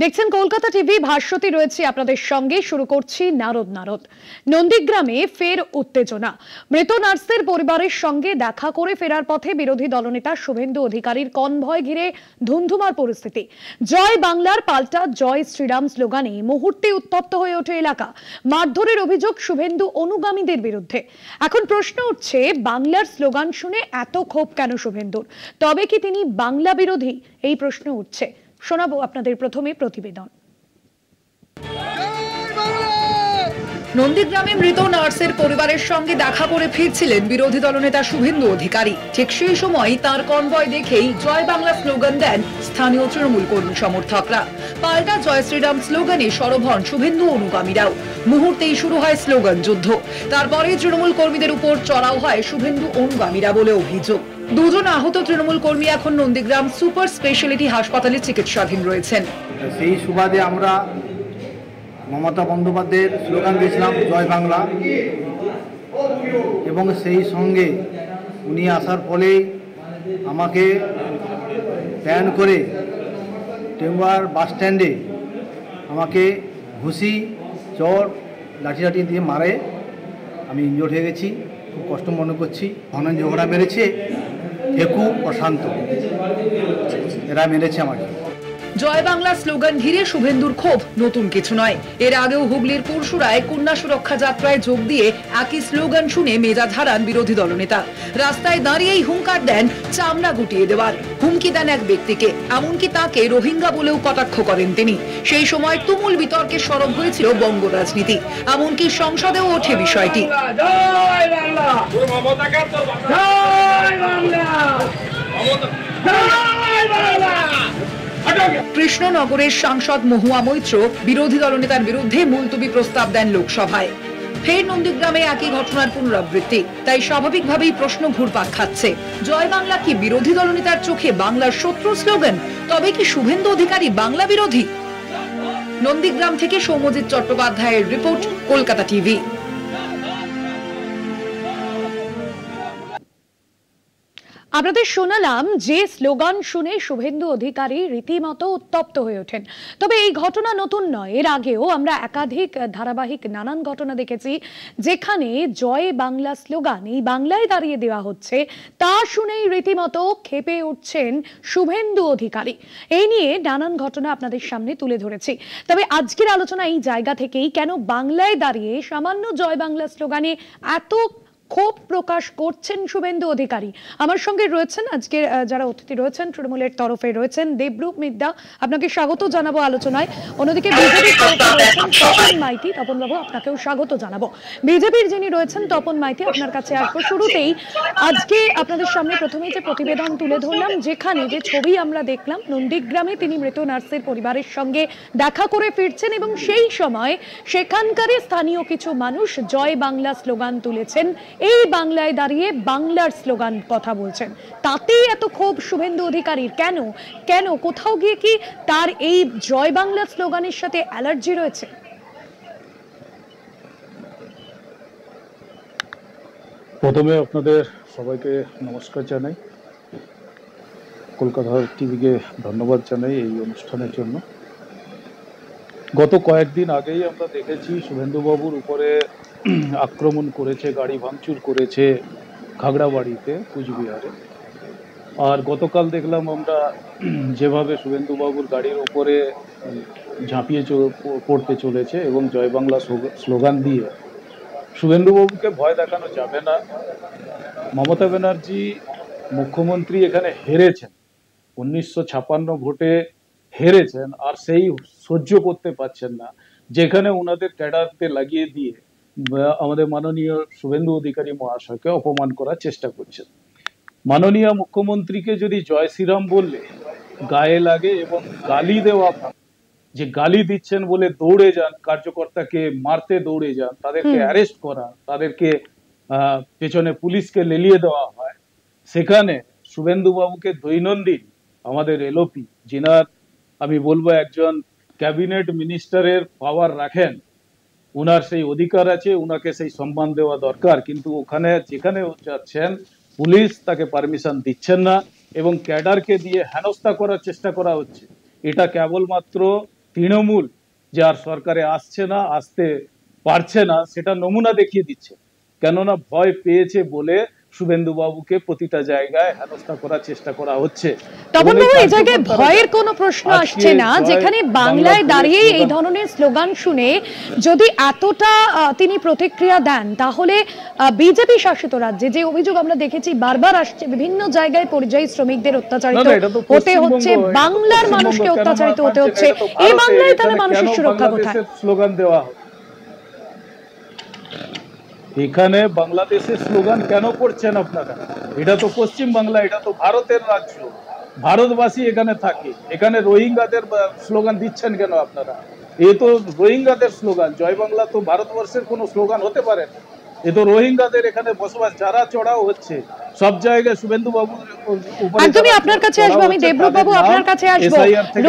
দেখছেন কলকাতা টিভি, ভাস্বতী রয়েছে আপনাদের সঙ্গে। শুরু করছি নারদ নারদ। নন্দীগ্রামে ফের উত্তেজনা। মৃত নার্সের পরিবারের সঙ্গে দেখা করে ফেরার পথে বিরোধী দলনেতা শুভেন্দু অধিকারীর কনভয় ঘিরে ধুন্ধুমার পরিস্থিতি। জয় বাংলার পাল্টা জয় শ্রীরাম স্লোগানে মুহূর্তে উত্তপ্ত হয়ে ওঠে এলাকা। মারধরের অভিযোগ শুভেন্দু অনুগামীদের বিরুদ্ধে। এখন প্রশ্ন উঠছে, বাংলার স্লোগান শুনে এত ক্ষোভ কেন শুভেন্দুর? তবে কি তিনি বাংলা বিরোধী? এই প্রশ্ন উঠছে। শোনাবো আপনাদের প্রথমে প্রতিবেদন। নন্দীগ্রামে মৃত নার্সের পরিবারের সঙ্গে দেখা করে ফিরছিলেন বিরোধী দলনেতা শুভেন্দু অধিকারী। ঠিক সেই সময় তার কনভয় দেখেই জয় বাংলা স্লোগান দেন স্থানীয় তৃণমূল কর্মী সমর্থকরা। পাল্টা জয় শ্রীরাম স্লোগানে সরব হন শুভেন্দু অনুগামীরাও। মুহূর্তেই শুরু হয় স্লোগান যুদ্ধ। তারপরে তৃণমূল কর্মীদের উপর চড়াও হয় শুভেন্দু অনুগামীরা বলে অভিযোগ। দুজন আহত তৃণমূল কর্মী এখন নন্দীগ্রাম সুপার স্পেশালিটি হাসপাতালে চিকিৎসাধীন রয়েছেন। সেই সুবাদে আমরা মমতা বন্দ্যোপাধ্যায়ের স্লোগান দিয়েছিলাম জয় বাংলা, এবং সেই সঙ্গে উনি আসার ফলে আমাকে প্ল্যান করে টেম্বার বাস স্ট্যান্ডে আমাকে ঘুষি, চড়, লাঠি দিয়ে মারে। আমি ইনজোর্ড হয়ে গেছি, খুব কষ্ট মনে করছি। ঘন ঝগড়া মেরেছে ফেকু, প্রশান্ত, এরা মেরেছে আমাকে। জয় বাংলা স্লোগান ঘিরে শুভেন্দুর ক্ষোভ নতুন কিছু নয়। এর আগেও হুগলির পুরসুরায় কন্যা সুরক্ষা যাত্রায় যোগ দিয়ে একই স্লোগান শুনে মেজাজ হারান বিরোধী দলনেতা। রাস্তায় দাঁড়িয়েই হুঙ্কার দেন চামড়া গুটিয়ে দেওয়ার। হুমকি দেন এক ব্যক্তিকে, এমনকি তাকে রোহিঙ্গা বলেও কটাক্ষ করেন তিনি। সেই সময় তুমুল বিতর্কে সরব হয়েছিল বঙ্গ রাজনীতি, এমনকি সংসদেও ওঠে বিষয়টি। কৃষ্ণনগরের সাংসদ মহুয়া মৈত্র বিরোধী দলনেতার বিরুদ্ধে মুলতবি প্রস্তাব দেন লোকসভায়। ফের নন্দীগ্রামে একই ঘটনার পুনরাবৃত্তি, তাই স্বাভাবিকভাবেই প্রশ্ন ঘুরপাক খাচ্ছে, জয় বাংলা কি বিরোধী দলনেতার চোখে বাংলার শত্রু স্লোগান? তবে কি শুভেন্দু অধিকারী বাংলা বিরোধী? নন্দীগ্রাম থেকে সৌম্যজিৎ চট্টোপাধ্যায়ের রিপোর্ট, কলকাতা টিভি। আপনাদের শোনালাম যে স্লোগান শুনে শুভেন্দু অধিকারী রীতিমতো উত্তপ্ত হয়ে ওঠেন। তবে এই ঘটনা নতুন নয়, এর আগেও আমরা একাধিক ধারাবাহিক নানান ঘটনা দেখেছি যেখানে জয় বাংলা স্লোগান এই বাংলায় দাঁড়িয়ে দেওয়া হচ্ছে, তা শুনেই রীতিমতো ক্ষেপে উঠছেন শুভেন্দু অধিকারী। এই নিয়ে নানান ঘটনা আপনাদের সামনে তুলে ধরেছি। তবে আজকের আলোচনা এই জায়গা থেকেই, কেন বাংলায় দাঁড়িয়ে সামান্য জয় বাংলা স্লোগানে এত ক্ষোভ প্রকাশ করছেন শুভেন্দু অধিকারী। আমার সঙ্গে রয়েছেন আজকে যারা অতিথি রয়েছেন, তৃণমূলের তরফে রয়েছেন দেবরূপ মিদ্যা, আপনাকে স্বাগত জানাবো আলোচনায়। অন্যদিকে বিজেপির তরফে রয়েছেন তপন মাইতি। তপন বাবু, আপনাকেও স্বাগত জানাবো। বিজেপির যিনি রয়েছেন তপন মাইতি, আপনার কাছে আসবো। শুরুতেই আজকে আপনাদের সামনে প্রথমেই যে প্রতিবেদন তুলে ধরলাম, যেখানে যে ছবি আমরা দেখলাম, নন্দীগ্রামে তিনি মৃত নার্সের পরিবারের সঙ্গে দেখা করে ফিরছেন এবং সেই সময় সেখানকার স্থানীয় কিছু মানুষ জয় বাংলা স্লোগান তুলেছেন। এই বাংলায় দাঁড়িয়ে বাংলার স্লোগান কথা বলছেন, তাতেই এত ক্ষোভ শুভেন্দু অধিকারীর। কেন কেন কোথাও গিয়ে কি তার এই জয় বাংলা স্লোগানের সাথে অ্যালার্জি রয়েছে? প্রথমে আপনাদের সবাইকে নমস্কার জানাই, কলকাতা টিভিকে ধন্যবাদ জানাই এই অনুষ্ঠানের জন্য। গত কয়েকদিন আগেই আমরা দেখেছি শুভেন্দুবাবুর উপরে আক্রমণ করেছে, গাড়ি ভাঙচুর করেছে খাগড়াবাড়িতে, কুচবিহারে। আর গতকাল দেখলাম আমরা যেভাবে শুভেন্দুবাবুর গাড়ির উপরে ঝাঁপিয়ে পড়তে চলেছে এবং জয় বাংলা স্লোগান দিয়ে। শুভেন্দুবাবুকে ভয় দেখানো যাবে না। মমতা ব্যানার্জি মুখ্যমন্ত্রী এখানে হেরেছেন, 1956 ভোটে হেরেছেন, আর সেই সহ্য করতে পারছেন না, যেখানে ওনাদের ক্যাডারকে লাগিয়ে দিয়ে আমাদের মাননীয় শুভেন্দু অধিকারী মহাশয়কে অপমান করার চেষ্টা করছেন। মাননীয় মুখ্যমন্ত্রীকে যদি জয় শ্রীরাম বললে গায়ে লাগে এবং গালি দেওয়া, যে গালি দিচ্ছেন বলে দৌড়ে যান, কার্যকর্তাকে মারতে দৌড়ে যান, তাদেরকে অ্যারেস্ট করা, তাদেরকে পেছনে পুলিশকে লেলিয়ে দেওয়া হয়, সেখানে শুভেন্দু বাবুকে দৈনন্দিন আমাদের এলওপি, যিনার আমি বলবো একজন ক্যাবিনেট মিনিস্টারের পাওয়ার রাখেন, উনার সেই অধিকার আছে, উনাকে সেই সম্মান দেওয়া দরকার। কিন্তু ওখানে যেখানে যাচ্ছেন পুলিশ তাকে পারমিশন দিচ্ছেন না এবং ক্যাডারকে দিয়ে হেনস্থা করার চেষ্টা করা হচ্ছে। এটা কেবলমাত্র তৃণমূল যে আর সরকারে আসছে না, আসতে পারছে না, সেটা নমুনা দেখিয়ে দিচ্ছে। কেননা ভয় পেয়েছে বলে শুভেন্দু বাবুকে প্রতিটা জায়গায় হেনস্থা করার চেষ্টা করা হচ্ছে। তপনবাবু, এই জায়গায় ভয়ের কোনো প্রশ্ন আসছে না, যেখানে বাংলায় দাঁড়িয়ে এই ধরনের স্লোগান শুনে যদি এতটা তিনি প্রতিক্রিয়া দেন, তাহলে বিজেপি শাসিত রাজ্যে যে অভিযোগ আমরা দেখেছি বারবার আসছে, বিভিন্ন জায়গায় পরিযায়ী শ্রমিকদের অত্যাচারিত হতে হচ্ছে, বাংলার মানুষকে অত্যাচারিত হতে হচ্ছে, এই বাংলায় তাহলে মানুষের সুরক্ষা কোথায়? স্লোগান দেওয়া হয় এখানে বাংলাদেশের স্লোগান কেন করছেন আপনারা? এটা তো পশ্চিম বাংলা, এটা তো ভারতের রাজ্য, ভারতবাসী এখানে থাকে, এখানে রোহিঙ্গাদের স্লোগান দিচ্ছেন কেন আপনারা? এ তো রোহিঙ্গাদের স্লোগান, জয় বাংলা তো ভারতবর্ষের কোনো স্লোগান হতে পারে না। এ তো রোহিঙ্গাদের এখানে বসবাস, যারা চড়াও হচ্ছে সব জায়গায় শুভেন্দু বাবুর উপরে। একদমই আপনার কাছে আসবো, আমি দেবব্রত বাবু আপনার কাছে আসবো।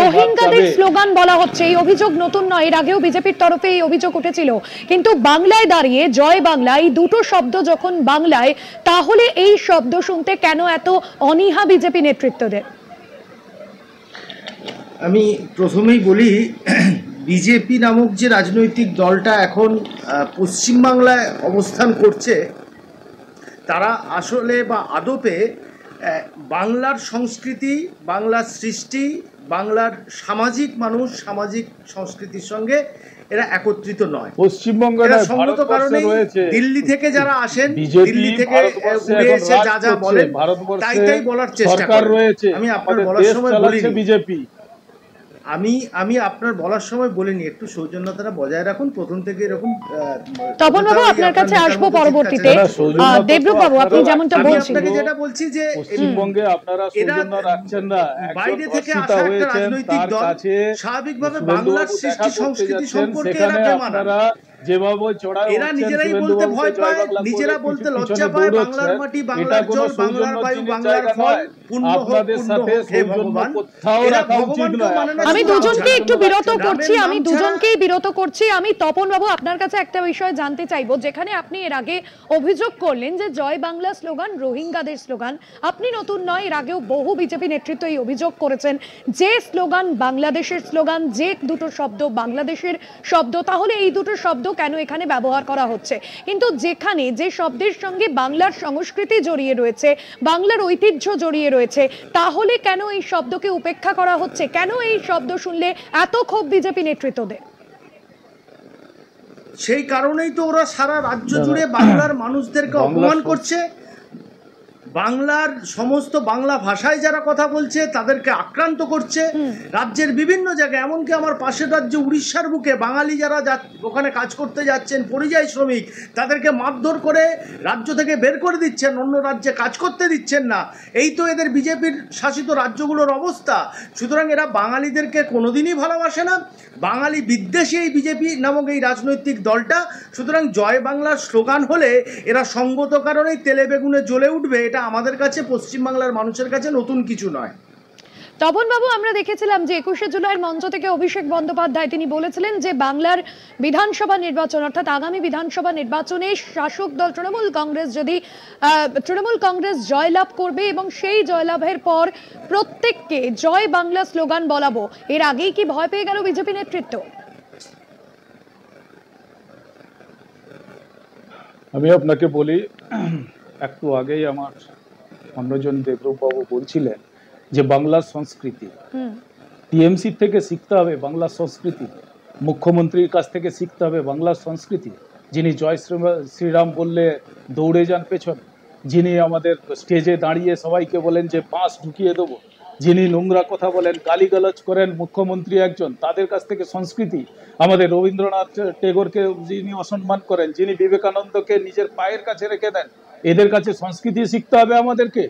রোহিঙ্গাদের স্লোগান বলা হচ্ছে, এই অভিযোগ নতুন নয়, এর আগেও বিজেপির তরফে এই অভিযোগ উঠেছিল, কিন্তু বাংলায় দাঁড়িয়ে জয় বাংলা এই দুটো শব্দ যখন বাংলায়, তাহলে এই শব্দ শুনতে কেন এত অনীহা বিজেপি নেতৃত্বদের? আমি প্রথমেই বলি, বিজেপি নামক যে রাজনৈতিক দলটা এখন পশ্চিমবাংলায় অবস্থান করছে, তারা আসলে বা আদপে বাংলার সংস্কৃতি, বাংলার সৃষ্টি, বাংলার সামাজিক মানুষ, সামাজিক সংস্কৃতির সঙ্গে এরা একত্রিত নয়। পশ্চিমবঙ্গের সঙ্গত কারণে দিল্লি থেকে যারা আসেন, দিল্লি থেকে উড়ে এসে যা যা বলেন তাই তাই বলার চেষ্টা করেন। আমি আপনার বলার সময় বলিনি বিজেপি, আমি আপনার বলার সময় বলিনি, একটু সৌজন্যতা বজায় রাখুন। প্রথম থেকে এরকম। তপন বাবু, আপনার কাছে আসবো পরবর্তীতে। দেবব্রত বাবু, আপনি যেমনটা বলছেন, আপনাকে যেটা বলছি যে পশ্চিমবঙ্গে আপনারা সৌজন্য রাখছেন না, বাইরে থেকে আসা একটা রাজনৈতিক দল স্বাভাবিকভাবে বাংলার সৃষ্টি সংস্কৃতি সম্পর্কে এরা যেভাবে এরা নিজেরাই বলতে ভয় পায়, নিজেরা বলতে লজ্জা পায়। বাংলার মাটি, বাংলার জল, বাংলার বায়ু, বাংলার ফল, পূর্ণ হোক, পূর্ণ হোক হে ভগবান। আমি দুজনকে একটু বিরত করছি, আমি তপন বাবু আপনার কাছে একটা বিষয় জানতে চাইবো, যেখানে আপনি এর আগে অভিযোগ করলেন যে জয় বাংলা স্লোগান রোহিঙ্গাদের স্লোগান। আপনি নতুন নয়, এর আগেও বহু বিজেপি নেতৃত্ব এই অভিযোগ করেছেন যে স্লোগান বাংলাদেশের স্লোগান, যে দুটো শব্দ বাংলাদেশের শব্দ, তাহলে এই দুটো শব্দ কেন এখানে ব্যবহার করা হচ্ছে? কিন্তু যেখানে যে শব্দের সঙ্গে বাংলার সংস্কৃতি জড়িয়ে রয়েছে, বাংলার ঐতিহ্য জড়িয়ে রয়েছে, তাহলে কেন এই শব্দকে উপেক্ষা করা হচ্ছে? কেন এই শব্দ শুনলে এত ক্ষোভ বিজেপি নেতৃত্বদের? সেই কারণেই তো ওরা সারা রাজ্য জুড়ে বাংলার মানুষদেরকে অপমান করছে। বাংলার সমস্ত বাংলা ভাষায় যারা কথা বলছে তাদেরকে আক্রান্ত করছে রাজ্যের বিভিন্ন জায়গায়। এমনকি আমার পাশের রাজ্য উড়িষ্যার বুকে বাঙালি যারা ওখানে কাজ করতে যাচ্ছেন, পরিযায়ী শ্রমিক, তাদেরকে মারধর করে রাজ্য থেকে বের করে দিচ্ছেন, অন্য রাজ্যে কাজ করতে দিচ্ছেন না। এই তো এদের বিজেপির শাসিত রাজ্যগুলোর অবস্থা। সুতরাং এরা বাঙালিদেরকে কোনোদিনই ভালোবাসে না, বাঙালি বিদ্বেষী এই বিজেপি নামক এই রাজনৈতিক দলটা। সুতরাং জয় বাংলার স্লোগান হলে এরা সঙ্গত কারণেই তেলে বেগুনে জ্বলে উঠবে। এটা আমাদের কাছে, পশ্চিমবাংলার মানুষের কাছে নতুন কিছু নয়। তপন বাবু, আমরা দেখেছিলাম যে 21শে জুলাইয়ের মঞ্চ থেকে অভিষেক বন্দ্যোপাধ্যায় তিনি বলেছিলেন যে বাংলার বিধানসভা নির্বাচন, অর্থাৎ আগামী বিধানসভা নির্বাচনে শাসক দল তৃণমূল কংগ্রেস জয়লাভ করবে এবং সেই জয়লাভের পর প্রত্যেককে জয় বাংলা স্লোগান বলাবো। এর আগেই কি ভয় পেয়ে গেল বিজেপি নেতৃত্ব? আমি আপনাকে বলি, একটু আগেই আমার অন্যজন দেবব্রত বাবু বলছিলেন যে বাংলার সংস্কৃতি, টিএমসি থেকে শিখতে হবে বাংলার সংস্কৃতি, মুখ্যমন্ত্রীর কাছ থেকে শিখতে হবে বাংলার সংস্কৃতি, যিনি জয় শ্রীরাম বললে দৌড়ে যান পেছনে, যিনি আমাদের স্টেজে দাঁড়িয়ে সবাইকে বলেন যে পাঁচ ঢুকিয়ে দেবো, যিনি নোংরা কথা বলেন, গালিগালাজ করেন মুখ্যমন্ত্রী একজন, তাদের কাছ থেকে সংস্কৃতি। আমাদের রবীন্দ্রনাথ টেগোরকে যিনি অসম্মান করেন, যিনি বিবেকানন্দকে নিজের পায়ের কাছে রেখে দেন, এদের কাছে সংস্কৃতি শিখতে হবে আমাদেরকে।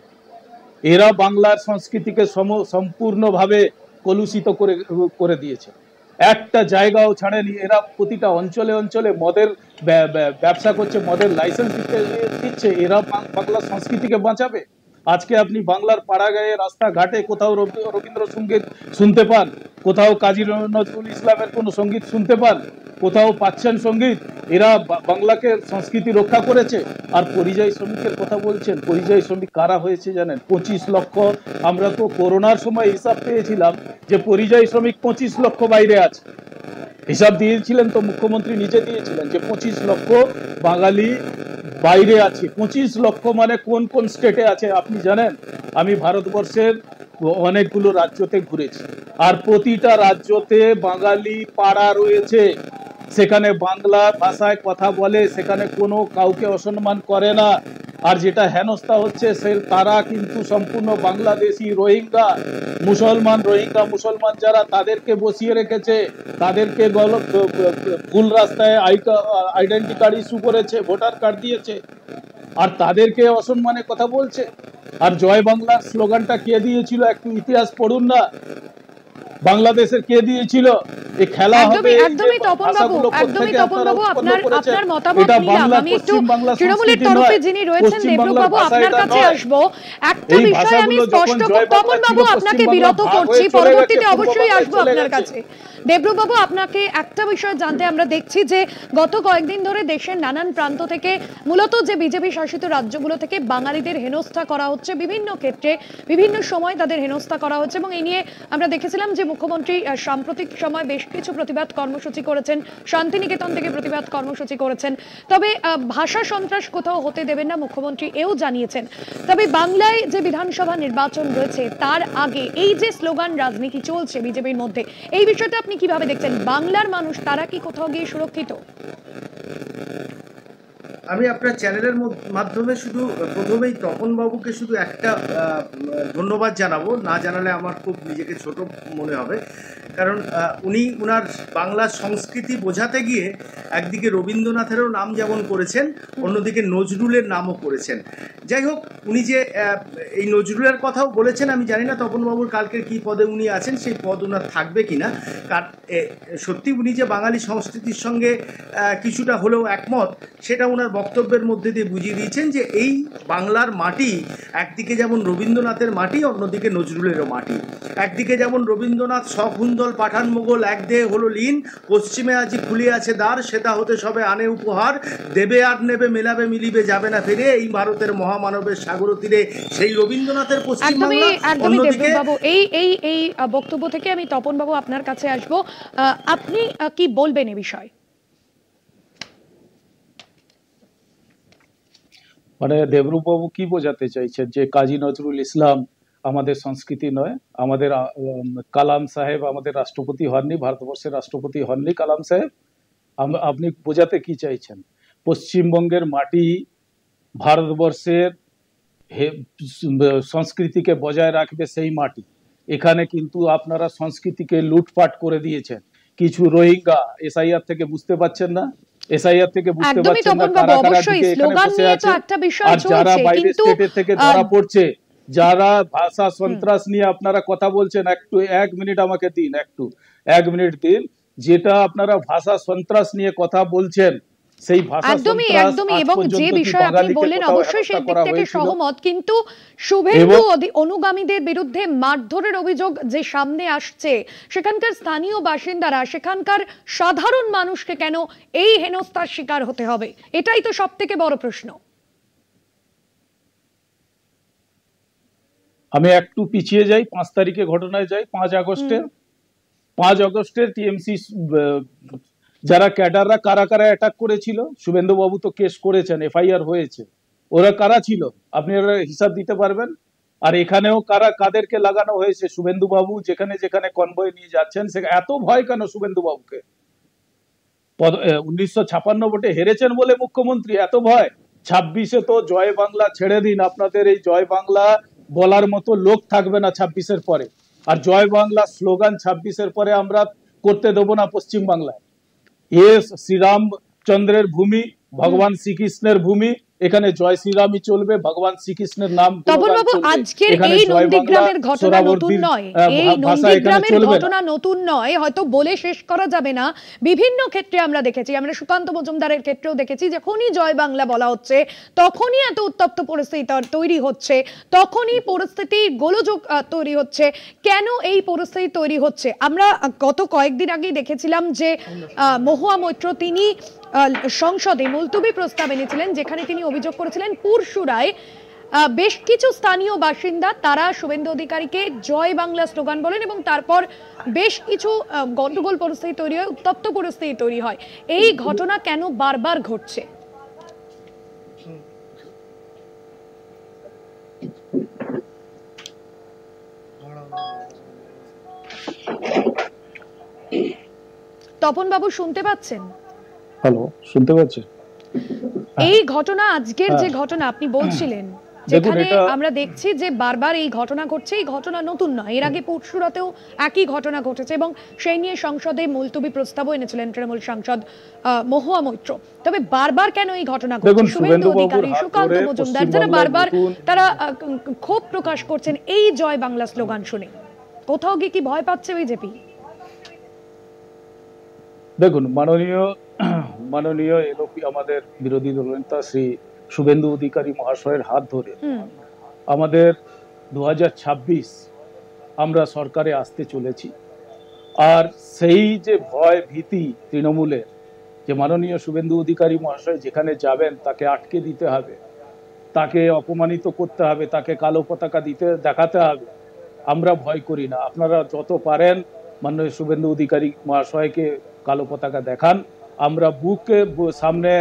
এরা বাংলার সংস্কৃতিকে সম্পূর্ণভাবে কলুষিত করে দিয়েছে, একটা জায়গাও ছাড়েনি। এরা প্রতিটা অঞ্চলে অঞ্চলে মদের ব্যবসা করছে, মদের লাইসেন্স দিচ্ছে। এরা বাংলার সংস্কৃতিকে বাঁচাবে? আজকে আপনি বাংলার পাড়াগাঁয়ে রাস্তাঘাটে কোথাও রবীন্দ্রসঙ্গীত শুনতে পান? কোথাও কাজী নজরুল ইসলামের কোনো সঙ্গীত শুনতে পান? কোথাও পাচ্ছেন সঙ্গীত? এরা বাংলাকে সংস্কৃতি রক্ষা করেছে। আর পরিযায়ী শ্রমিকের কথা বলছেন, পরিযায়ী শ্রমিক কারা হয়েছে জানেন? 25 লক্ষ। আমরা তো করোনার সময় হিসাব পেয়েছিলাম যে পরিযায়ী শ্রমিক 25 লক্ষ বাইরে আছে। হিসাব দিয়েছিলেন তো, মুখ্যমন্ত্রী নিজে দিয়েছিলেন যে 25 লক্ষ বাঙালি বাইরে আছে। 25 লক্ষ মানে কোন কোন স্টেটে আছে আপনি জানেন? আমি ভারতবর্ষের অনেকগুলো রাজ্যতে ঘুরেছি, আর প্রতিটা রাজ্যতে বাঙালি পাড়া রয়েছে, সেখানে বাংলা ভাষায় কথা বলে, সেখানে কোনো কাউকে অসম্মান করে না। আর যেটা হেনস্থা হচ্ছে সে তারা কিন্তু সম্পূর্ণ বাংলাদেশি রোহিঙ্গা মুসলমান যারা, তাদেরকে বসিয়ে রেখেছে, তাদেরকে ভুল রাস্তায় আইডেন্টি কার্ড ইস্যু করেছে, ভোটার কার্ড দিয়েছে, আর তাদেরকে অসম্মানে কথা বলছে। আর জয় বাংলার স্লোগানটা কে দিয়েছিল? একটু ইতিহাস পড়ুন না, বাংলাদেশের কে দিয়েছিল? এই খেলা হবে। একদমই তপন বাবু, আপনার মতামত নিলাম। আমি একটু তৃণমূলের তরফে যিনি রয়েছেন দেবরূপ বাবু, আপনার কাছে আসবো। একটা বিষয় আমি স্পষ্ট, তপন বাবু আপনাকে বিরত করছি, পরবর্তীতে অবশ্যই আসবো আপনার কাছে। দেবরূপ বাবু, আপনাকে একটা বিষয় জানতে আমরা দেখছি যে গত কয়েকদিন ধরে দেশের নানান প্রান্ত থেকে, মূলত যে বিজেপি শাসিত রাজ্যগুলো থেকে বাঙালিদের হেনস্থা করা হচ্ছে, বিভিন্ন ক্ষেত্রে বিভিন্ন সময় তাদের হেনস্থা করা হচ্ছে, এবং এই নিয়ে আমরা দেখেছিলাম যে মুখ্যমন্ত্রী সাম্প্রতিক সময় বেশ কিছু প্রতিবাদ কর্মসূচি করেছেন, শান্তিনিকেতন থেকে প্রতিবাদ কর্মসূচি করেছেন। তবে ভাষা সন্ত্রাস কোথাও হতে দেবেন না, মুখ্যমন্ত্রী এও জানিয়েছেন। তবে বাংলায় যে বিধানসভা নির্বাচন রয়েছে তার আগে এই যে স্লোগান রাজনীতি চলছে বিজেপির মধ্যে, এই বিষয়টা আপনি কিভাবে দেখছেন? বাংলার মানুষ তারা কি কোথাও গিয়ে সুরক্ষিত? আমি আপনার চ্যানেলের মাধ্যমে শুধু প্রথমেই তপন বাবুকে শুধু একটা ধন্যবাদ জানাবো, না জানালে আমার খুব নিজেকে ছোট মনে হবে। কারণ উনি ওনার বাংলার সংস্কৃতি বোঝাতে গিয়ে একদিকে রবীন্দ্রনাথেরও নাম যেমন করেছেন, অন্যদিকে নজরুলের নামও করেছেন। যাই হোক, উনি যে এই নজরুলের কথাও বলেছেন, আমি জানি না তপনবাবুর কালকের কী পদে উনি আছেন, সেই পদ ওনার থাকবে কি না। সত্যি উনি যে বাঙালি সংস্কৃতির সঙ্গে কিছুটা হলেও একমত, সেটা ওনার বক্তব্যের মধ্যে দিয়ে বুঝিয়ে দিয়েছেন যে এই বাংলার মাটি একদিকে যেমন রবীন্দ্রনাথের মাটি, অন্যদিকে নজরুলেরও মাটি। একদিকে যেমন রবীন্দ্রনাথ সখুন্দল পাঠান মোগল এক দেহে হলো লীন, পশ্চিমে আজি খুলে আছে দ্বার, সেটা হতে সবে আনে উপহার, দেবে আর নেবে মেলাবে মিলিবে যাবে না ফিরে, এই ভারতের মহামানবের সাগর তীরে, সেই রবীন্দ্রনাথের পশ্চিমবাংলা। অন্যদিকে এই বক্তব্য থেকে আমি তপন বাবু আপনার কাছে আসব, আপনি কি বলবেন এই বিষয়ে? মানে দেবরূপ বাবু কি বোঝাতে চাইছেন যে কাজী নজরুল ইসলাম আমাদের সংস্কৃতি নয়? আমাদের কালাম সাহেব আমাদের রাষ্ট্রপতি হননি, ভারতবর্ষের রাষ্ট্রপতি হননি কালাম সাহেব। আপনি বোঝাতে কি চাইছেন? পশ্চিমবঙ্গের মাটি ভারতবর্ষের সংস্কৃতিকে বজায় রাখবে সেই মাটি। এখানে কিন্তু আপনারা সংস্কৃতিকে লুটপাট করে দিয়েছেন। কিছু রোহিঙ্গা এসআইআর থেকে বুঝতে পারছেন না, এসআইআর থেকে বুঝতে পারছেন না কারা কারা ঢুকে এখানে বসে আছে, আর যারা বাইরে স্টেটের থেকে ধরা পড়ছে, যারা ভাষা সন্ত্রাস নিয়ে আপনারা কথা বলছেন, একটু 1 মিনিট আমাকে দিন, এক মিনিট দিন। যেটা আপনারা ভাষা সন্ত্রাস নিয়ে কথা বলছেন, সেই ভাষা সন্ত্রাস এবং যে বিষয় আপনি বললেন অবশ্যই সেই দিক থেকে সহমত, কিন্তু শুভেন্দু অনুগামীদের বিরুদ্ধে মারধরের অভিযোগ যে সামনে আসছে, সেখানকার স্থানীয় বাসিন্দারা, সেখানকার সাধারণ মানুষকে কেন এই হেনস্থার শিকার হতে হবে? এটাই তো সবথেকে বড় প্রশ্ন। আমি একটু পিছিয়ে যাই, 5 তারিখে ঘটনায় যাই। 5 আগস্টের টিএমসি যারা ক্যাডাররা কারা কারা অ্যাটাক করেছিল, শুভেন্দু বাবু তো কেস করেছেন, এফআইআর হয়েছে। ওরা কারা ছিল আপনি হিসাব দিতে পারবেন? আর এখানেও কাদেরকে লাগানো হয়েছে? শুভেন্দু বাবু যেখানে যেখানে কনভয় নিয়ে যাচ্ছেন, সেখানে এত ভয় কেন শুভেন্দু বাবুকে? 1956 ভোটে হেরেছেন বলে মুখ্যমন্ত্রী এত ভয়? 26-এ তো জয় বাংলা ছেড়ে দিন, আপনাদের এই জয় বাংলা বলার মতো লোক থাকবে না 26-এর পরে। আর জয় বাংলা স্লোগান 26-এর পরে আমরা করতে দেবো না পশ্চিম বাংলায়। শ্রীরামচন্দ্রের ভূমি, ভগবান শ্রীকৃষ্ণের ভূমি, এখানে জয় শ্রীরামই চলবে, ভগবান শ্রীকৃষ্ণের নাম তপনবাবু, আজকের এই নন্দীগ্রামের ঘটনা নতুন নয়, এই নন্দীগ্রামের ঘটনা নতুন নয়, হয়তো বলে শেষ করা যাবে না। বিভিন্ন ক্ষেত্রে আমরা দেখেছি, আমরা সুকান্ত মজুমদারের ক্ষেত্রেও দেখেছি, যখনই জয় বাংলা বলা হচ্ছে তখনই এত উত্তপ্ত পরিস্থিতি তৈরি হচ্ছে, তখনই পরিস্থিতি গোলযোগ তৈরি হচ্ছে। কেন এই পরিস্থিতি তৈরি হচ্ছে? আমরা গত কয়েকদিন আগেই দেখেছিলাম যে মহুয়া মৈত্র তিনি সংসদে মুলতবি প্রস্তাব এনেছিলেন, যেখানে তিনি অভিযোগ করেছিলেন পুরসুরায় বেশ কিছু স্থানীয় বাসিন্দা তারা শুভেন্দু অধিকারীকে জয় বাংলা স্লোগান বলেন এবং তারপর বেশ কিছু গন্ডগোল পরিস্থিতি তৈরি হয়, উত্তপ্ত পরিস্থিতি তৈরি হয়। এই ঘটনা কেন বারবার ঘটছে? তপন বাবু শুনতে পাচ্ছেন? হ্যালো, শুনতে পাচ্ছেন? এই ঘটনা আজকের যে ঘটনা আপনি বলছিলেন, যেখানে আমরা দেখছি যে বারবার এই ঘটনা ঘটছে, এই ঘটনা নতুন নয়, এর আগে পরশুরাতেও একই ঘটনা ঘটেছে এবং সেই নিয়ে সংসদে মুলতবি প্রস্তাবও এনেছিলেন তৃণমূল সাংসদ মহুয়া মৈত্র। তবে বারবার কেন এই ঘটনা ঘটছে? শুভেন্দু অধিকারী, সুকান্ত মজুমদার যারা বারবার তারা ক্ষোভ প্রকাশ করছেন এই জয় বাংলা স্লোগান শুনে, কোথাও গিয়ে কি ভয় পাচ্ছে বিজেপি? দেখুন, মাননীয় এলওপি আমাদের বিরোধী দলনেতা শ্রী শুভেন্দু অধিকারী মহাশয়ের হাত ধরে আমাদের 2026 আমরা সরকারে আসতে চলেছি। আর সেই যে ভয় ভীতি তৃণমূলের, যে মাননীয় শুভেন্দু অধিকারী মহাশয় যেখানে যাবেন তাকে আটকে দিতে হবে, তাকে অপমানিত করতে হবে, তাকে কালো পতাকা দেখাতে হবে, আমরা ভয় করি না। আপনারা যত পারেন মাননীয় শুভেন্দু অধিকারী মহাশয়কে কালো পতাকা দেখান, আমরা সামনে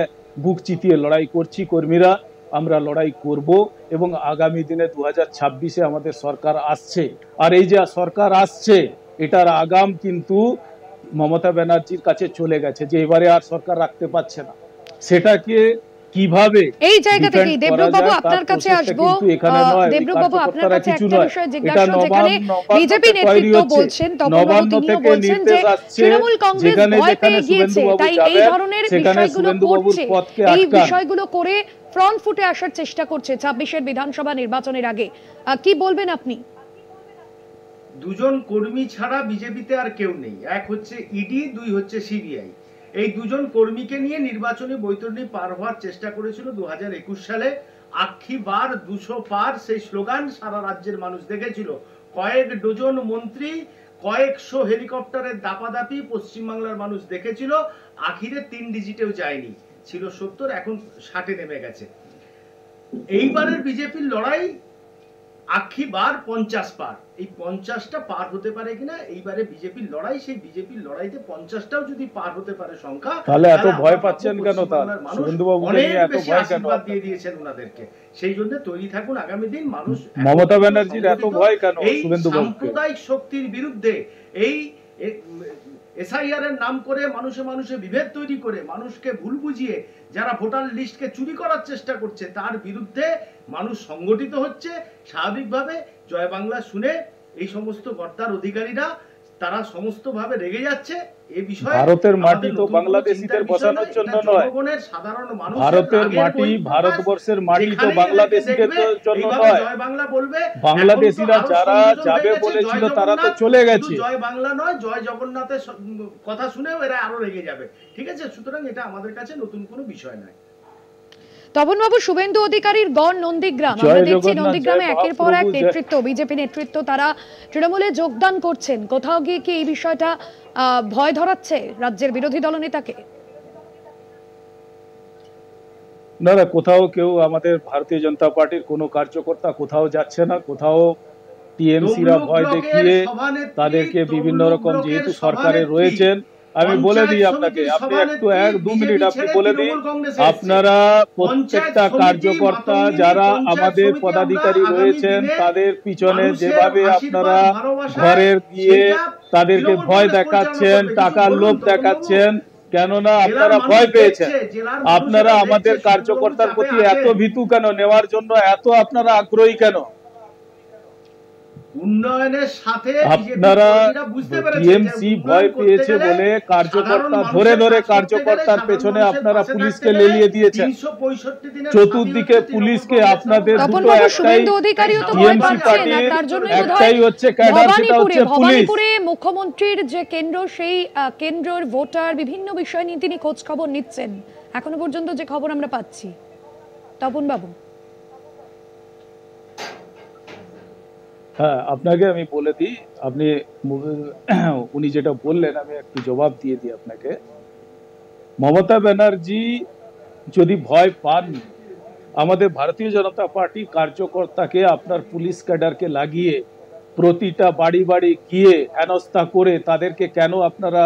বুক চিতিয়ে লড়াই করছি কর্মীরা, আমরা লড়াই করব এবং আগামী দিনে 2026-এ আমাদের সরকার আসছে। আর এই যে সরকার আসছে এটার আগাম কিন্তু মমতা ব্যানার্জির কাছে চলে গেছে, যে এবারে আর সরকার রাখতে পারছে না। সেটাকে কিভাবে এই জায়গা থেকে দেবব্রতবাবু আপনার কাছে আসবো। দেবব্রতবাবু আপনার কাছে একটা বিষয় জিজ্ঞাসা, যেখানে বিজেপি নেতৃত্ব বলছেন, তপনবাবু তিনিও বলছেন যে তৃণমূল কংগ্রেস ভয় পেয়ে গিয়েছে, তাই এই ধরনের বিষয়গুলো করছে, এই বিষয়গুলো করে ফ্রন্ট ফুটে আসার চেষ্টা করছে 26-এর বিধানসভা নির্বাচনের আগে। কি বলবেন আপনি? দুজন কর্মী ছাড়া বিজেপিতে আর কেউ নেই, এক হচ্ছে ইডি, দুই হচ্ছে সিবিআই। এই দুজন কর্মীকে নিয়ে নির্বাচনী বৈতরণী পার হওয়ার চেষ্টা করেছিল 2021 সালে। আক্ষি বার 200 পার সেই স্লোগান সারা রাজ্যের মানুষ দেখেছিল। কয়েক ডজন মন্ত্রী, কয়েকশো হেলিকপ্টারের দাপাদাপি পশ্চিমবাংলার মানুষ দেখেছিল। আখিরে 3 ডিজিটেও যায়নি, ছিল 70, এখন 60-এ নেমে গেছে। এইবারের বিজেপির লড়াই আক্ষি বার 50 পার, এই 50টা পার হতে পারে কিনা এইবারে বিজেপির লড়াই। সেই বিজেপির লড়াইতে 50টাও যদি পার হতে পারে সংখ্যা, তাহলে এত ভয় পাচ্ছেন কেন? আশীর্বাদ দিয়ে দিয়েছেন ওনাদেরকে, সেই জন্য তৈরি থাকুন আগামী দিন। মানুষ মমতা ব্যানার্জির এত ভয় কেন? এই সাম্প্রদায়িক শক্তির বিরুদ্ধে, এই এসআইআর এর নাম করে মানুষে বিভেদ তৈরি করে মানুষকে ভুল বুঝিয়ে যারা ভোটার লিস্টকে চুরি করার চেষ্টা করছে, তার বিরুদ্ধে মানুষ সংগঠিত হচ্ছে। স্বাভাবিকভাবে জয় বাংলা শুনে এই সমস্ত গর্দার অধিকারীরা তারা সমস্ত ভাবে রেগে যাচ্ছে। এই বিষয়ে ভারতের মাটি তো বাংলাদেশীদের বসানোর জন্য নয়, সাধারণ মানুষ, ভারতের মাটি, ভারতবর্ষের মাটি তো বাংলাদেশীদের জন্য নয়। জয় বাংলা বলবে, বাংলাদেশীরা যারা যাবে বলেছিল তারা তো চলে গেছে। জয় বাংলা নয়, জয় জগন্নাথের কথা শুনেও এরা আরো রেগে যাবে। ঠিক আছে, সুতরাং এটা আমাদের কাছে নতুন কোনো বিষয় নয়। তপনবাবু, শুভেন্দু অধিকারীর গড় নন্দীগ্রাম, আমরা দেখছি নন্দীগ্রামে একের পর এক নেতৃত্ব, বিজেপি নেতৃত্ব তারা তৃণমূলে যোগদান করছেন। কোথাও গিয়ে কি এই বিষয়টা ভয় ধরাচ্ছে রাজ্যের বিরোধী দলনেতাকে? না না, কোথাও কেউ আমাদের ভারতীয় জনতা পার্টির কোনো কার্যকর্তা কোথাও যাচ্ছে না। কোথাও টিএমসিরা ভয় দেখিয়ে তাদেরকে বিভিন্ন রকম, যেহেতু সরকারে রয়েছেন, আমি বলে দিই আপনাকে, আপনি একটু 1-2 মিনিট আপনি বলে দিন, আপনারা প্রত্যেকটা কার্যকর্তা যারা আমাদের পদাধিকারী রয়েছেন তাদের পিছনে যেভাবে আপনারা ঘরে গিয়ে তাদেরকে ভয় দেখাচ্ছেন, টাকার লোভ দেখাচ্ছেন, কেননা আপনারা ভয় পেয়েছেন। আপনারা আমাদের কার্যকর্তার প্রতি এত ভীতু কেন, নেওয়ার জন্য এত আপনারা আগ্রহী কেন? উন্নয়নের সাথে আপনারা টিএমসি ভয় পেয়েছে বলে কার্যকর্তা ধরে ধরে কার্যকর্তার পেছনে আপনারা পুলিশকে লেলিয়ে দিয়েছেন। চতুর্দিকে পুলিশকে আপনাদের দুটো একটাই, টিএমসি পার্টির একটাই হচ্ছে ক্যাডার, সেটা হচ্ছে পুলিশ। ভবানীপুরে মুখ্যমন্ত্রীর যে কেন্দ্র, সেই কেন্দ্রের ভোটার বিভিন্ন বিষয় নিয়ে তিনি খোঁজ খবর নিচ্ছেন, এখনো পর্যন্ত যে খবর আমরা পাচ্ছি। তপন বাবু, হ্যাঁ, আপনাকে আমি বলে দিই, আপনি উনি যেটা বললেন আমি একটু জবাব দিয়ে দিই আপনাকে। মমতা ব্যানার্জি যদি ভয় পান, আমাদের ভারতীয় জনতা পার্টি কার্যকর্তাকে আপনার পুলিশ ক্যাডারকে লাগিয়ে প্রতিটা বাড়ি বাড়ি গিয়ে হেনস্থা করে তাদেরকে কেন আপনারা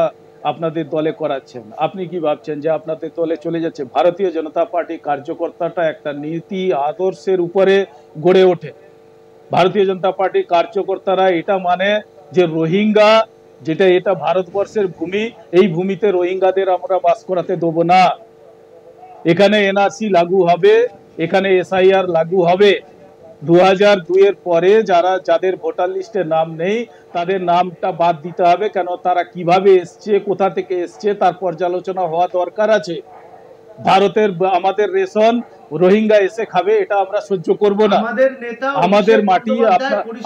আপনাদের দলে করাচ্ছেন? আপনি কি ভাবছেন যে আপনাদের দলে চলে যাচ্ছে? ভারতীয় জনতা পার্টি কার্যকর্তাটা একটা নীতি আদর্শের উপরে গড়ে ওঠে। ভারতীয় জনতা পার্টির কার্যকর্তারা এটা মানে যে রোহিঙ্গা, যেটা এটা ভারতবর্ষের ভূমি, এই ভূমিতে রোহিঙ্গাদের আমরা বাস করাতে দেবো না। এখানে এনআরসি লাগু হবে, এখানে এসআইআর লাগু হবে। 2002 এর পরে যাদের ভোটার লিস্টে নাম নেই তাদের নামটা বাদ দিতে হবে। কেন? তারা কিভাবে এসছে, কোথা থেকে এসছে, তার পর্যালোচনা হওয়া দরকার আছে। ভারতের আমাদের রেশন রোহিঙ্গা এসে খাবে, এটা আমরা সহ্য করব না। আমাদের মাটি,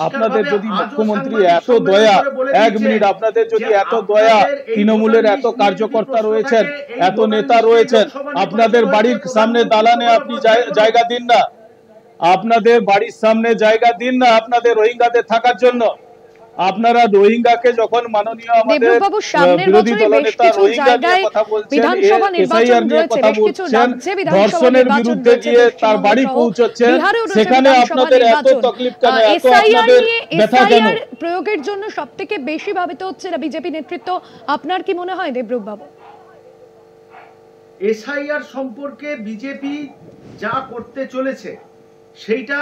আপনাদের যদি মুখ্যমন্ত্রী এত দয়া, 1 মিনিট, আপনাদের যদি এত দয়া, তৃণমূলের এত কার্যকর্তা রয়েছেন, এত নেতা রয়েছেন, আপনাদের বাড়ির সামনে দালানে আপনি জায়গা দিন না, আপনাদের বাড়ির সামনে জায়গা দিন না আপনাদের রোহিঙ্গাদের থাকার জন্য। আপনারা রোহিঙ্গাকে যখন মাননীয় আমাদের বিরোধী দলনেতা রোহিঙ্গা নিয়ে কথা বলছেন, এসআইআর নিয়ে কথা বলছেন, ধর্ষণের বিরুদ্ধে গিয়ে তার বাড়ি পৌঁছচ্ছেন, সেখানে আপনাদের এত তকলিফ কেন, এত আপনাদের ব্যথা কেন? প্রয়োগের জন্য সবথেকে বেশি ভাবিত হচ্ছে না বিজেপি নেতৃত্ব। আপনার কি মনে হয় দেবব্রত বাবু? এসআইআর সম্পর্কে বিজেপি যা করতে চলেছে সেইটা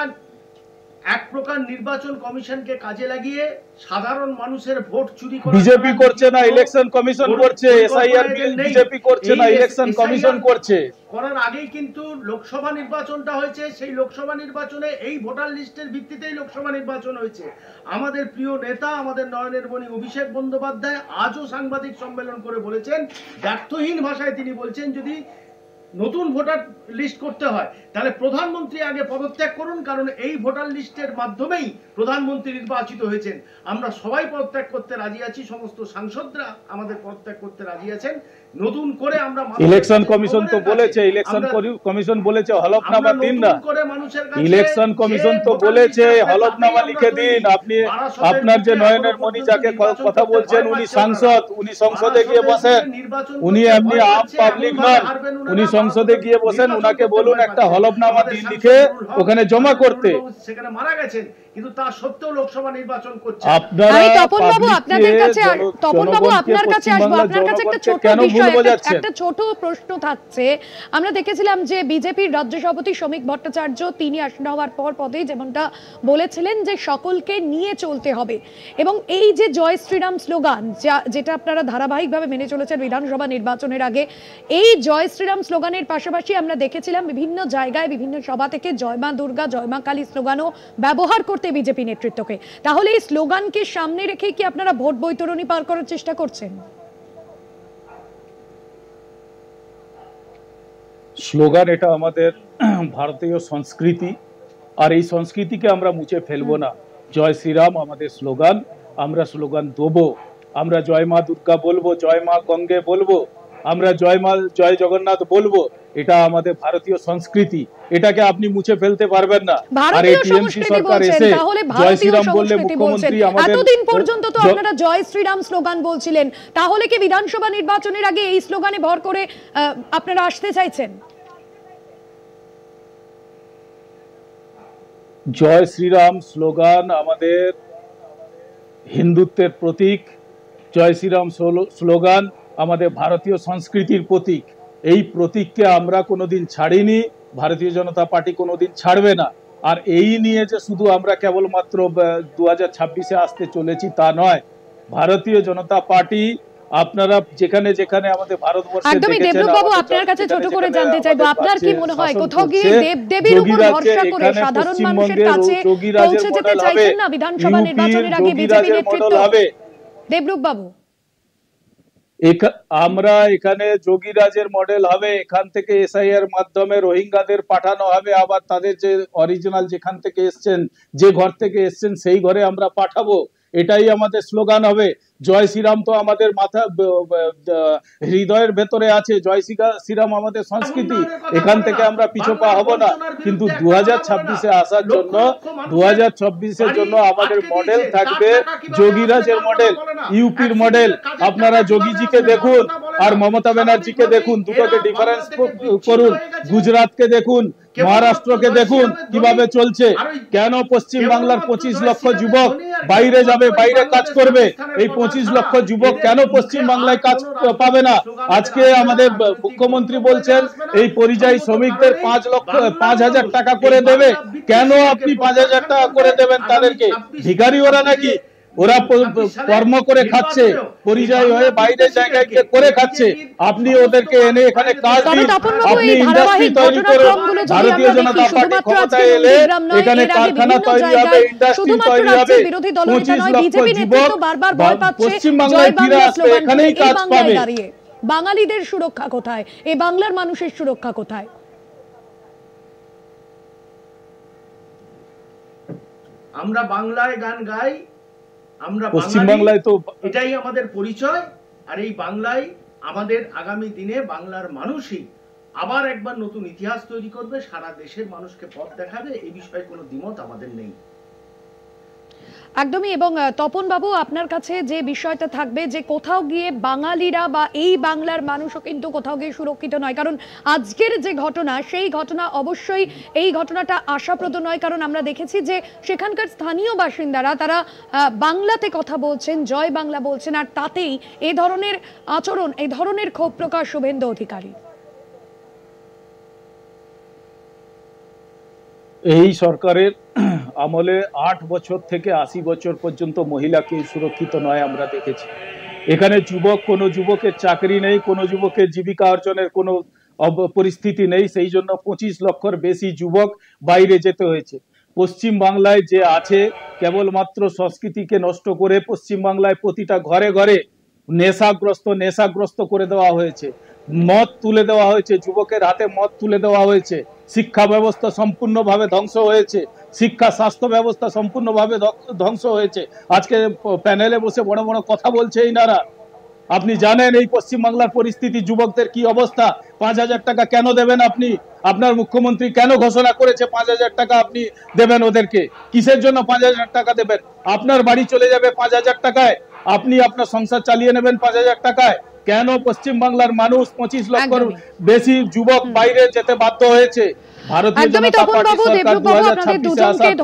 এক প্রকার নির্বাচন কমিশনকে কাজে লাগিয়ে সাধারণ মানুষের ভোট চুরি করা। বিজেপি করছে না, ইলেকশন কমিশন করছে। এসআইআর বিজেপি করছে না, ইলেকশন কমিশন করছে। করার আগেই কিন্তু লোকসভা নির্বাচনটা হয়েছে, সেই লোকসভা নির্বাচনে এই ভোটার লিস্টের ভিত্তিতেই লোকসভা নির্বাচন হয়েছে। আমাদের প্রিয় নেতা, আমাদের নয়নের মণি অভিষেক বন্দ্যোপাধ্যায় আজও সাংবাদিক সম্মেলন করে বলেছেন, ব্যর্থহীন ভাষায় তিনি বলছেন, যদি নতুন ভোটার লিস্ট করতে হয় তাহলে প্রধানমন্ত্রী আগে পদত্যাগ করুন, কারণ এই ভোটার লিস্টের মাধ্যমেই প্রধানমন্ত্রী নির্বাচিত হয়েছেন। আমরা সবাই পদত্যাগ করতে রাজি আছি, সমস্ত সাংসদরা আমাদের পদত্যাগ করতে রাজি আছেন। নতুন করে আমরা ইলেকশন কমিশন তো বলেছে, ইলেকশন কমিশন বলেছে হলফনামা দিন না, ইলেকশন কমিশন তো বলেছে হলফনামা লিখে দিন। আপনি আপনার যে নয়নের মণি যাকে কথা বলছেন, উনি সাংসদ, উনি সংসদে গিয়ে বসেন, উনি এমনি আম পাবলিক নন, উনি সংসদে গিয়ে বসেন, উনাকে বলুন একটা হলফনামা দিন লিখে ওখানে জমা করতে। সেখানে মারা গেছেন, কিন্তু তা সত্ত্বেও লোকসভা নির্বাচন করছে। আমি তপন বাবু আপনাদের কাছে, তপন বাবু আপনার কাছে আসবো। আপনার কাছে একটা ছোট বিষয়, একটা ছোট প্রশ্ন থাকছে। আমরা দেখেছিলাম যে বিজেপির রাজ্য সভাপতি শ্রমিক ভট্টাচার্য তিনি আসন হওয়ার পর পদে যেমনটা বলেছিলেন যে সকলকে নিয়ে চলতে হবে, এবং এই যে জয় শ্রীরাম স্লোগান যেটা আপনারা ধারাবাহিকভাবে মেনে চলেছেন বিধানসভা নির্বাচনের আগে, এই জয় শ্রীরাম স্লোগানের পাশাপাশি আমরা দেখেছিলাম বিভিন্ন জায়গায় বিভিন্ন সভা থেকে জয় মা দুর্গা, জয় মা কালী স্লোগানও ব্যবহার করতে বিজেপি নেতৃত্বকে। তাহলে এই স্লোগানকে সামনে রেখে কি আপনারা ভোট বৈতরণী পার করার চেষ্টা করছেন? স্লোগান এটা আমাদের ভারতীয় সংস্কৃতি, আর এই সংস্কৃতিকে আমরা মুছে ফেলবো না। জয় শ্রীরাম আমাদের স্লোগান, আমরা স্লোগান দেবো। আমরা জয় মা দুর্গা বলবো, জয় মা গঙ্গে বলবো, আমরা জয় জগন্নাথ বলবো। এটা আমাদের ভারতীয় সংস্কৃতি, এটাকে আপনি মুছে ফেলতে পারবেন না। আর এই টিএমসি সরকার এসে জয় শ্রীরাম বললে মুখ্যমন্ত্রী আমাদের, এতদিন পর্যন্ত তো আপনারা জয় শ্রীরাম স্লোগান বলছিলেন, তাহলে কি বিধানসভা নির্বাচনের আগে এই স্লোগানে ভর করে আপনারা আসতে চাইছেন? জয় শ্রীরাম স্লোগান আমাদের হিন্দুত্বের প্রতীক, জয় শ্রীরাম স্লোগান আমাদের ভারতীয় সংস্কৃতির প্রতীক। এই প্রতীককে আমরা কোনোদিন ছাড়িনি, ভারতীয় জনতা পার্টি কোনোদিন ছাড়বে না। আর এই নিয়ে যে শুধু আমরা কেবলমাত্র 2026-এ আসতে চলেছি তা নয়, ভারতীয় জনতা পার্টি আপনারা যেখানে যেখানে আমাদের ভারতবর্ষে একদমই দেখেছেন, দেবরূপ বাবু আমাদের আপনার কাছে ছোট যেখানে করে যেখানে জানতে চাইবো, আমাদের আপনার কি রাজ্যে মনে হয় শাসন কোথাও গিয়ে করছে, দেবদেবীর উপর যোগীরাজ্যে ভরসা করে এখানে সাধারণ মানুষের পশ্চিমবঙ্গের কাছে যোগীরাজের পৌঁছে যেতে মডেল হবে, চাইছেন না বিধানসভা নির্বাচনের আগে বিজেপি যোগীরাজের নেতৃত্ব? মডেল হবে। দেবরূপ বাবু, আমরা এখানে যোগীরাজের মডেল হবে, এখান থেকে এসআইআর মাধ্যমে রোহিঙ্গাদের পাঠানো হবে, আবার তাদের যে অরিজিনাল যেখান থেকে এসছেন, যে ঘর থেকে এসছেন সেই ঘরে আমরা পাঠাবো, এটাই আমাদের স্লোগান হবে। জয় শ্রীরাম তো আমাদের মাথা হৃদয়ের ভেতরে আছে, জয় শ্রীরাম আমাদের সংস্কৃতি, এখান থেকে আমরা পিছপা হব না। কিন্তু 2026-এ আসার জন্য 2026-এর জন্য আমাদের মডেল থাকবে যোগীরাজের মডেল, ইউপির মডেল। আপনারা যোগীজিকে দেখুন আর মমতা ব্যানার্জিকে দেখুন, দুটোকে ডিফারেন্স করুন। গুজরাটকে দেখুন, মহারাষ্ট্রকে দেখুন কিভাবে চলছে। কেন পশ্চিম বাংলার 25 লক্ষ যুবক বাইরে যাবে, বাইরে কাজ করবে? এই 25 লক্ষ যুবক কেন পশ্চিম বাংলায় কাজ পাবে না? আজকে আমাদের মুখ্যমন্ত্রী বলছেন এই পরিযায়ী শ্রমিকদের 5,000 টাকা করে দেবে। কেন আপনি 5,000 টাকা করে দেবেন তাদেরকে? ভিখারি ওরা নাকি? ওরা কর্ম করে খাচ্ছে, পরিযায়ী হয়ে বাইরে জায়গায় করে খাচ্ছে, আপনি ওদেরকে এনে এখানে কাজ দিন, আপনি ইন্ডাস্ট্রি তৈরি করুন। ভারতীয় জনতা পার্টি ক্ষমতায় এলে এখানে কারখানা তৈরি হবে, ইন্ডাস্ট্রি তৈরি হবে, 25 লক্ষ যুবক পশ্চিমবাংলায় ফিরে আসবে, এখানেই কাজ পাবে। বাঙালিদের সুরক্ষা কোথায়? এই বাংলার মানুষের সুরক্ষা কোথায়? আমরা বাংলায় গান গাই, আমরা পশ্চিম বাংলায় তো এটাই আমাদের পরিচয়। আর এই বাংলায় আমাদের আগামী দিনে বাংলার মানুষই আবার একবার নতুন ইতিহাস তৈরি করবে, সারা দেশের মানুষকে পথ দেখাবে, এই বিষয়ে কোনো দ্বিমত আমাদের নেই। একদমই। এবং তপন বাবু, আপনার কাছে যে বিষয়টা থাকবে যে কোথাও গিয়ে বাঙালিরা বা এই বাংলার মানুষও কিন্তু কোথাও গিয়ে সুরক্ষিত নয়, কারণ আজকের যে ঘটনা সেই ঘটনা অবশ্যই এই ঘটনাটা আশাপ্রদ নয়, কারণ আমরা দেখেছি যে সেখানকার স্থানীয় বাসিন্দারা তারা বাংলাতে কথা বলছেন, জয় বাংলা বলছেন, আর তাতেই এই ধরনের আচরণ, এই ধরনের ক্ষোভ প্রকাশ শুভেন্দু অধিকারী। এই সরকারের আমলে 8 বছর থেকে 80 বছর পর্যন্ত মহিলাকে সুরক্ষিত নয় আমরা দেখেছি। এখানে কোনো যুবকের চাকরি নেই, কোনো যুবকের জীবিকা অর্জনের কোনো পরিস্থিতি নেই, সেই জন্য 25 লক্ষর বেশি যুবক বাইরে যেতে হয়েছে। পশ্চিম বাংলায় যে আছে কেবলমাত্র সংস্কৃতিকে নষ্ট করে পশ্চিম বাংলায় প্রতিটা ঘরে ঘরে নেশাগ্রস্ত করে দেওয়া হয়েছে, মদ তুলে দেওয়া হয়েছে, যুবকের হাতে মদ তুলে দেওয়া হয়েছে, শিক্ষা ব্যবস্থা সম্পূর্ণভাবে ধ্বংস হয়েছে, শিক্ষা স্বাস্থ্য ব্যবস্থা সম্পূর্ণভাবে ধ্বংস হয়েছে। আজকে প্যানেলে বসে বড় বড় কথা বলছে এনারা। আপনি জানেন এই পশ্চিমবাংলার পরিস্থিতি, যুবকদের কি অবস্থা? 5,000 টাকা কেন দেবেন আপনি? আপনার মুখ্যমন্ত্রী কেন ঘোষণা করেছে 5,000 টাকা আপনি দেবেন ওদেরকে? কিসের জন্য 5,000 টাকা দেবেন? আপনার বাড়ি চলে যাবে 5,000 টাকায়, আপনি আপনার সংসার চালিয়ে নেবেন 5,000 টাকায়। কেন পশ্চিমবাংলার মানুষ 25 লক্ষর বেশি যুবক বাইরে যেতে বাধ্য হয়েছে?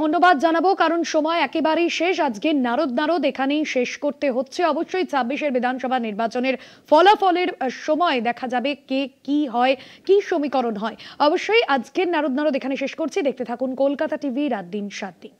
ধন্যবাদ জানাবো, কারণ সময় একেবারেই শেষ। আজকে নারদ এখানেই শেষ করতে হচ্ছে। অবশ্যই 26-এর বিধানসভা নির্বাচনের ফলাফলের সময় দেখা যাবে কে কি হয়, কি সমীকরণ হয়। অবশ্যই আজকের নারদ এখানে শেষ করছি। দেখতে থাকুন কলকাতা টিভি, রাত দিন 7 দিন।